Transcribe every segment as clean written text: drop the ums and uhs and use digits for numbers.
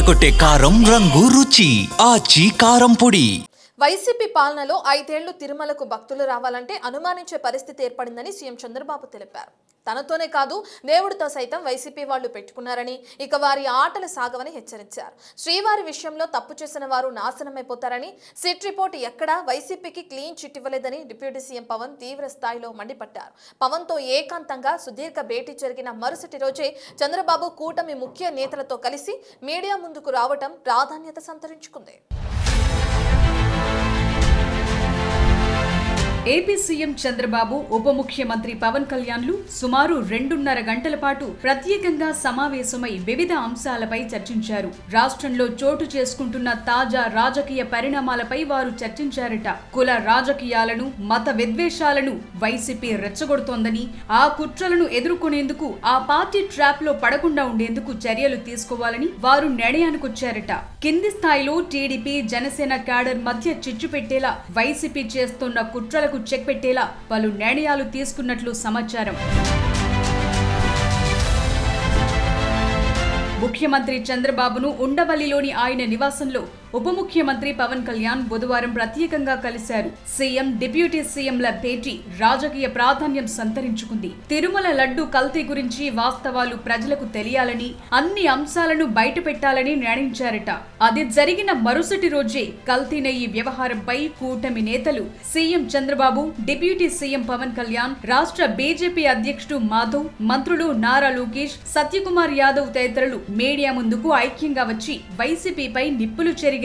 అదరగొట్టే కారం రంగు రుచి ఆచి కారం పొడి. వైసీపీ పాలనలో 5 ఏళ్లు తిరుమలకు భక్తులు రావాలంటే అనుమానించే పరిస్థితి ఏర్పడిందని సీఎం చంద్రబాబు తెలిపారు. తనతోనే కాదు దేవుడితో సైతం వైసీపీ వాళ్ళు పెట్టుకున్నారని, ఇక వారి ఆటలు సాగవని హెచ్చరించారు. శ్రీవారి విషయంలో తప్పు చేసిన వారు నాశనమైపోతారని, సిట్ రిపోర్ట్ ఎక్కడా వైసీపీకి క్లీన్ చిట్ ఇవ్వలేదని డిప్యూటీ సీఎం పవన్ తీవ్ర స్థాయిలో మండిపడ్డారు. పవన్తో ఏకాంతంగా సుదీర్ఘ భేటీ జరిగిన మరుసటి రోజే చంద్రబాబు కూటమి ముఖ్య నేతలతో కలిసి మీడియా ముందుకు రావటం ప్రాధాన్యత సంతరించుకుంది. ఏపీ సీఎం చంద్రబాబు, ఉప ముఖ్యమంత్రి పవన్ కళ్యాణ్లు సుమారు 2.5 గంటల పాటు ప్రత్యేకంగా సమావేశమై వివిధ అంశాలపై చర్చించారు. రాష్ట్రంలో చోటు చేసుకుంటున్న తాజా రాజకీయ పరిణామాలపై వారు చర్చించారట. కుల రాజకీయాలను, మత విద్వేషాలను వైసీపీ రెచ్చగొడుతోందని, ఆ కుట్రలను ఎదుర్కొనేందుకు ఆ పార్టీ ట్రాప్ లో పడకుండా ఉండేందుకు చర్యలు తీసుకోవాలని వారు నిర్ణయానికొచ్చారట. కింది స్థాయిలో టీడీపీ, జనసేన క్యాడర్ మధ్య చిచ్చు పెట్టేలా వైసీపీ చేస్తున్న కుట్రలకు చెక్ పెట్టేలా పలు నిర్ణయాలు తీసుకున్నట్లు సమాచారం. ముఖ్యమంత్రి చంద్రబాబును ఉండవల్లిలోని ఆయన నివాసంలో ఉప ముఖ్యమంత్రి పవన్ కళ్యాణ్ బుధవారం ప్రత్యేకంగా కలిశారు. సీఎం, డిప్యూటీ సీఎంల భేటీ రాజకీయ ప్రాధాన్యం సంతరించుకుంది. తిరుమల లడ్డు కల్తీ గురించి వాస్తవాలు ప్రజలకు తెలియాలని, అన్ని అంశాలను బయటపెట్టాలని నిర్ణయించారట. అది జరిగిన మరుసటి రోజే కల్తీ నెయ్యి వ్యవహారంపై కూటమి నేతలు CM Chandrababu, deputy CM Pawan Kalyan, రాష్ట్ర బీజేపీ అధ్యక్షుడు మాధవ్, మంత్రులు నారా లోకేష్, సత్యకుమార్ యాదవ్ తదితరులు మీడియా ముందుకు ఐక్యంగా వచ్చి వైసీపీపై నిప్పులు చెరిగారు.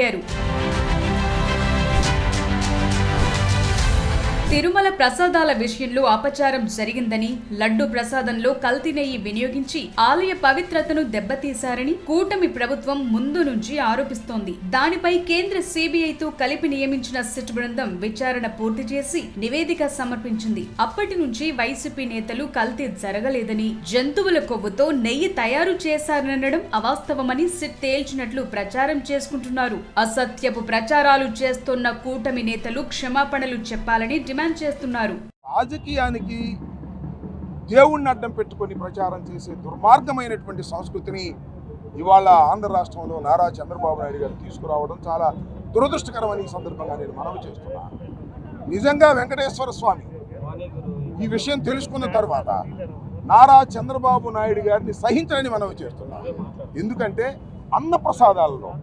తిరుమల ప్రసాదాల విషయంలో అపచారం జరిగిందని, లడ్డు ప్రసాదంలో కల్తీ నెయ్యి వినియోగించి ఆలయ పవిత్రతను దెబ్బతీశారని కూటమి ప్రభుత్వం ముందు నుంచి ఆరోపిస్తోంది. దానిపై కేంద్ర సిబిఐతో కలిపి నియమించిన సిట్ బృందం విచారణ పూర్తి చేసి నివేదిక సమర్పించింది. అప్పటి నుంచి వైసీపీ నేతలు కల్తీ జరగలేదని, జంతువుల కొవ్వుతో నెయ్యి తయారు చేశారనడం అవాస్తవమని సిట్ తేల్చినట్లు ప్రచారం చేసుకుంటున్నారు. అసత్యపు ప్రచారాలు చేస్తున్న కూటమి నేతలు క్షమాపణలు చెప్పాలని డిమాండ్ చేస్తున్నారు. రాజకీయానికి దేవుణ్ణి అడ్డం పెట్టుకొని ప్రచారం చేసే దుర్మార్గమైనటువంటి సంస్కృతిని ఇవాళ ఆంధ్ర రాష్ట్రంలో నారా చంద్రబాబు నాయుడు గారు తీసుకురావడం చాలా దురదృష్టకరమని ఈ సందర్భంగా నేను మనవి చేస్తున్నాను. నిజంగా వెంకటేశ్వర స్వామి ఈ విషయం తెలుసుకున్న తర్వాత నారా చంద్రబాబు నాయుడు గారిని సహించని మనవి చేస్తున్నాను. ఎందుకంటే అన్న ప్రసాదాలలో,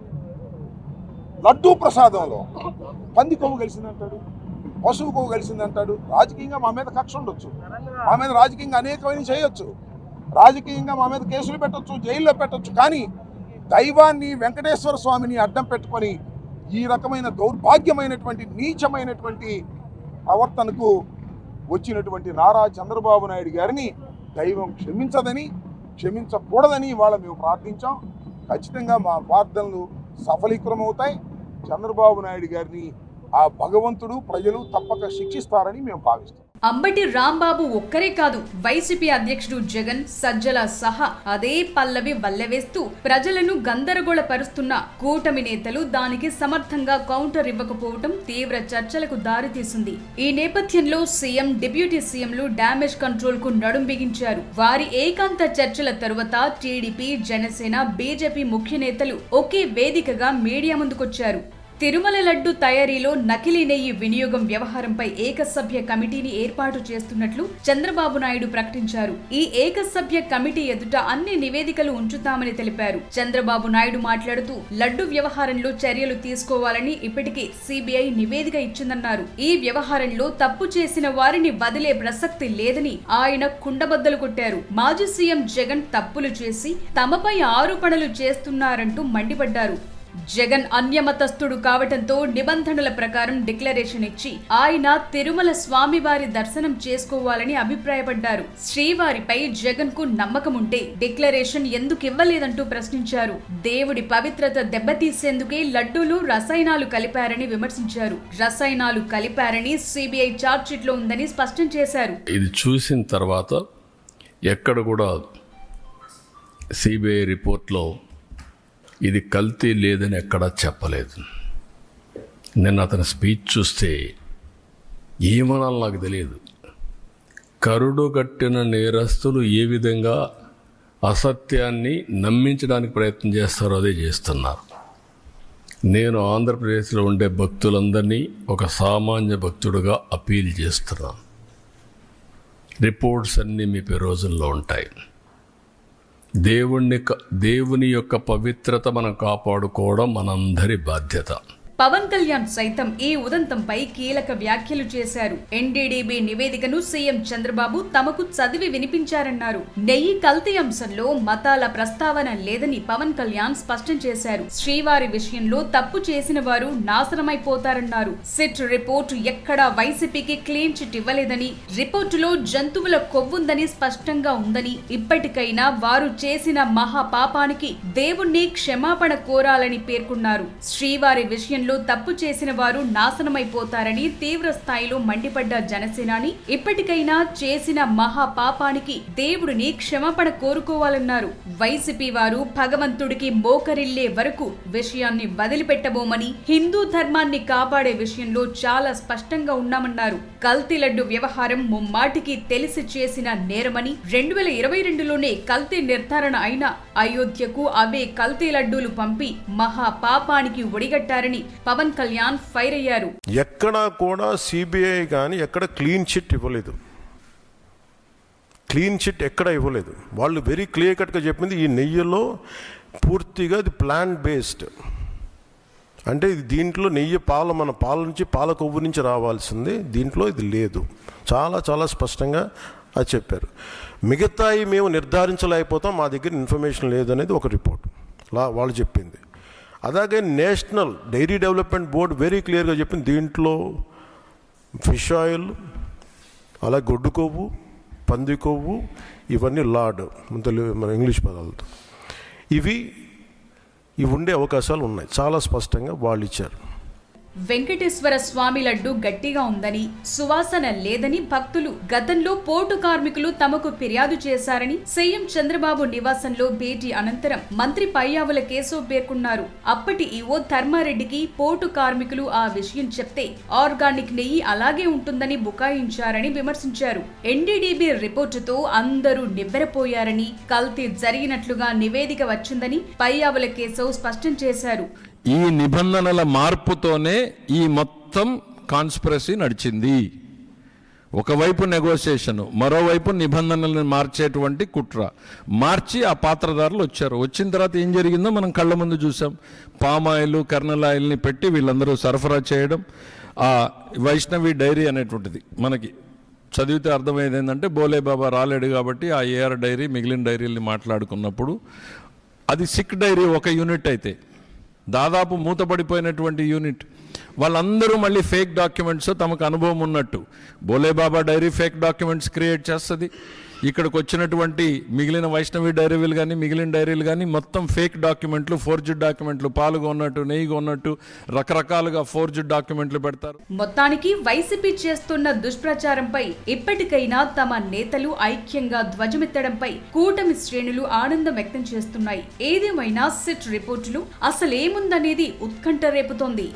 లడ్డూ ప్రసాదంలో పంది కొవ్వు కలిసిందంటాడు, పశువు కొవ్వు కలిసిందంటాడు. రాజకీయంగా మా మీద కక్ష ఉండొచ్చు, మా మీద రాజకీయంగా అనేకమైన చేయొచ్చు, రాజకీయంగా మా మీద కేసులు పెట్టొచ్చు, జైల్లో పెట్టొచ్చు. కానీ దైవాన్ని, వెంకటేశ్వర స్వామిని అడ్డం పెట్టుకొని ఈ రకమైన దౌర్భాగ్యమైనటువంటి, నీచమైనటువంటి ప్రవర్తనకు వచ్చినటువంటి నారా చంద్రబాబు నాయుడు గారిని దైవం క్షమించదని, క్షమించకూడదని ఇవాళ మేము ప్రార్థించాం. ఖచ్చితంగా మా ప్రార్థనలు సఫలీకృతమవుతాయి. చంద్రబాబు నాయుడు గారిని ఆ భగవంతుడు, ప్రజలు తప్పక శిక్షిస్తారని మేము భావిస్తాం. అంబటి రాంబాబు ఒక్కరే కాదు, వైసీపీ అధ్యక్షుడు జగన్, సజ్జల సహా అదే పల్లవి వల్లెవేస్తూ ప్రజలను గందరగోళపరుస్తున్న కూటమి నేతలు దానికి సమర్థంగా కౌంటర్ ఇవ్వకపోవటం తీవ్ర చర్చలకు దారితీసింది. ఈ నేపథ్యంలో సీఎం, డిప్యూటీ సీఎంలు డ్యామేజ్ కంట్రోల్ కు నడుం బిగించారు. వారి ఏకాంత చర్చల తరువాత టీడీపీ, జనసేన, బీజేపీ ముఖ్య నేతలు ఒకే వేదికగా మీడియా ముందుకొచ్చారు. తిరుమల లడ్డు తయారీలో నకిలీ నెయ్యి వినియోగం వ్యవహారంపై ఏకసభ్య కమిటీని ఏర్పాటు చేస్తున్నట్లు చంద్రబాబు నాయుడు ప్రకటించారు. ఈ ఏకసభ్య కమిటీ ఎదుట అన్ని నివేదికలు ఉంచుతామని తెలిపారు. చంద్రబాబు నాయుడు మాట్లాడుతూ లడ్డు వ్యవహారంలో చర్యలు తీసుకోవాలని ఇప్పటికే సిబిఐ నివేదిక ఇచ్చిందన్నారు. ఈ వ్యవహారంలో తప్పు చేసిన వారిని వదిలే ప్రసక్తి లేదని ఆయన కుండబద్దలు కొట్టారు. మాజీ సీఎం జగన్ తప్పులు చేసి తమపై ఆరోపణలు చేస్తున్నారంటూ మండిపడ్డారు. జగన్ అన్యమతస్థుడు కావటంతో నిబంధనల ప్రకారం డిక్లరేషన్ ఇచ్చి ఆయన తిరుమల స్వామివారి దర్శనం చేసుకోవాలని అభిప్రాయపడ్డారు. శ్రీవారిపై జగన్ కు నమ్మకం ఉంటే డిక్లరేషన్ ఎందుకు ఇవ్వలేదంటూ ప్రశ్నించారు. దేవుడి పవిత్రత దెబ్బతీసేందుకే లడ్డూలు రసాయనాలు కలిపారని విమర్శించారు. రసాయనాలు కలిపారని సిబిఐ ఛార్జ్షీట్ లో ఉందని స్పష్టం చేశారు. ఇది చూసిన తర్వాత ఎక్కడ కూడా సిబిఐ రిపోర్ట్లో ఇది కల్తీ లేదని ఎక్కడా చెప్పలేదు. నిన్న అతని స్పీచ్ చూస్తే ఏమనాలో నాకు తెలియదు. కరుడు కట్టిన నేరస్తులు ఏ విధంగా అసత్యాన్ని నమ్మించడానికి ప్రయత్నం చేస్తారో అదే చేస్తున్నారు. నేను ఆంధ్రప్రదేశ్లో ఉండే భక్తులందరినీ ఒక సామాన్య భక్తుడుగా అపీల్ చేస్తున్నాను. రిపోర్ట్స్ అన్నీ మీ రోజుల్లో ఉంటాయి. దేవుని యొక్క పవిత్రత మనం కాపాడుకోవడం మనందరి బాధ్యత. పవన్ కళ్యాణ్ సైతం ఈ ఉదంతంపై కీలక వ్యాఖ్యలు చేశారు. ఎన్డీడీబీ నివేదికను సీఎం చంద్రబాబు తమకు చదివి వినిపించారన్నారు. నెయ్యి కల్తీ అంశంలో మతాల ప్రస్తావన లేదని పవన్ కళ్యాణ్ స్పష్టం చేశారు. శ్రీవారి విషయంలో తప్పు చేసిన వారు నాశనమైపోతారన్నారు. సిట్ రిపోర్టు ఎక్కడా వైసీపీకి క్లీన్ చిట్ ఇవ్వలేదని, రిపోర్టులో జంతువుల కొవ్వుందని స్పష్టంగా ఉందని, ఇప్పటికైనా వారు చేసిన మహాపాపానికి దేవుణ్ణి క్షమాపణ కోరాలని పేర్కొన్నారు. శ్రీవారి విషయంలో తప్పు చేసిన వారు నాశనమైపోతారని తీవ్ర స్థాయిలో మండిపడ్డ జనసేనాని ఇప్పటికైనా చేసిన మహాపాపానికి దేవుడిని క్షమాపణ కోరుకోవాలన్నారు. వైసీపీ వారు భగవంతుడికి మోకరిల్లే వరకు విషయాన్ని వదిలిపెట్టబోమని, హిందూ ధర్మాన్ని కాపాడే విషయంలో చాలా స్పష్టంగా ఉన్నామన్నారు. కల్తీ లడ్డు వ్యవహారం ముమ్మాటికి తెలిసి చేసిన నేరమని, 2022లోనే కల్తీ నిర్ధారణ అయిన అయోధ్యకు అవే కల్తీ లడ్డూలు పంపి మహాపాపానికి ఒడిగట్టారని పవన్ కళ్యాణ్ ఫైర్ అయ్యారు. ఎక్కడా కూడా సిబిఐ కానీ ఎక్కడ క్లీన్ చిట్ ఇవ్వలేదు. క్లీన్ చిట్ ఎక్కడ ఇవ్వలేదు. వాళ్ళు వెరీ క్లియర్ కట్గా చెప్పింది ఈ నెయ్యిలో పూర్తిగా ఇది ప్లాంట్ బేస్డ్, అంటే ఇది దీంట్లో నెయ్యి మన పాల నుంచి పాల కొవ్వు నుంచి రావాల్సింది, దీంట్లో ఇది లేదు. చాలా చాలా స్పష్టంగా అది చెప్పారు. మిగతాయి మేము నిర్ధారించలేకపోతాం, మా దగ్గర ఇన్ఫర్మేషన్ లేదనేది ఒక రిపోర్ట్ వాళ్ళు చెప్పింది. అలాగే national dairy development board very క్లియర్గా చెప్పింది దీంట్లో ఫిష్ ఆయిల్, అలాగే గొడ్డు కొవ్వు, పంది కొవ్వు, ఇవన్నీ లార్డ్ మన ఇంగ్లీష్ పదాలతో ఇవి ఉండే అవకాశాలు ఉన్నాయి. చాలా స్పష్టంగా వాళ్ళు ఇచ్చారు. వెంకటేశ్వర స్వామి లడ్డు గట్టిగా ఉందని, సువాసన లేదని భక్తులు గతంలో పోర్టు కార్మికులు తమకు ఫిర్యాదు చేశారని సీఎం చంద్రబాబు నివాసంలో భేటీ అనంతరం మంత్రి పయ్యావుల కేశవ్ పేర్కొన్నారు. అప్పటి ఈవో ధర్మారెడ్డికి పోర్టు కార్మికులు ఆ విషయం చెప్తే ఆర్గానిక్ నెయ్యి అలాగే ఉంటుందని బుకాయించారని విమర్శించారు. ఎన్డీడీబీ రిపోర్టుతో అందరూ నివ్వెరపోయారని, కల్తీ జరిగినట్లుగా నివేదిక వచ్చిందని పయ్యావుల కేశవ్ స్పష్టం చేశారు. ఈ నిబంధనల మార్పుతోనే ఈ మొత్తం కాన్స్పిరసీ నడిచింది. ఒకవైపు నెగోసియేషన్, మరోవైపు నిబంధనలను మార్చేటువంటి కుట్ర. మార్చి ఆ పాత్రదారులు వచ్చారు. వచ్చిన తర్వాత ఏం జరిగిందో మనం కళ్ళ ముందు చూసాం. పామాయిల్, కర్నల్ ఆయిల్ని పెట్టి వీళ్ళందరూ సరఫరా చేయడం. ఆ వైష్ణవి డైరీ అనేటువంటిది మనకి చదివితే అర్థమయ్యేది ఏంటంటే, బోలేబాబా రాలేడు కాబట్టి ఆ ఏఆర్ డైరీ మిగిలిన డైరీల్ని మాట్లాడుకున్నప్పుడు అది సిక్ డైరీ ఒక యూనిట్ అయితే దాదాపు మూతపడిపోయినటువంటి యూనిట్. వాళ్ళందరూ మళ్ళీ ఫేక్ డాక్యుమెంట్స్, తమకు అనుభవం ఉన్నట్టు Bhole Baba dairy fake documents create చేస్తుంది. ఇక్కడికి వచ్చినటువంటి మిగిలిన వైష్ణవి డైరీలు కానీ మిగిలిన డైరీలు కానీ మొత్తం ఫేక్ డాక్యుమెంట్లు, ఫోర్జ్డ్ డాక్యుమెంట్లు, పాలుగా ఉన్నట్టు నెయ్యిగా ఉన్నట్టు రకరకాలుగా ఫోర్జ్డ్ డాక్యుమెంట్లు పెడతారు. మొత్తానికి వైసీపీ చేస్తున్న దుష్ప్రచారంపై ఇప్పటికైనా తమ నేతలు ఐక్యంగా ధ్వజమెత్తడంపై కూటమి శ్రేణులు ఆనందం వ్యక్తం చేస్తున్నాయి. ఏదేమైనా సిట్ రిపోర్టులు అసలేముందనేది ఉత్కంఠ రేపుతోంది.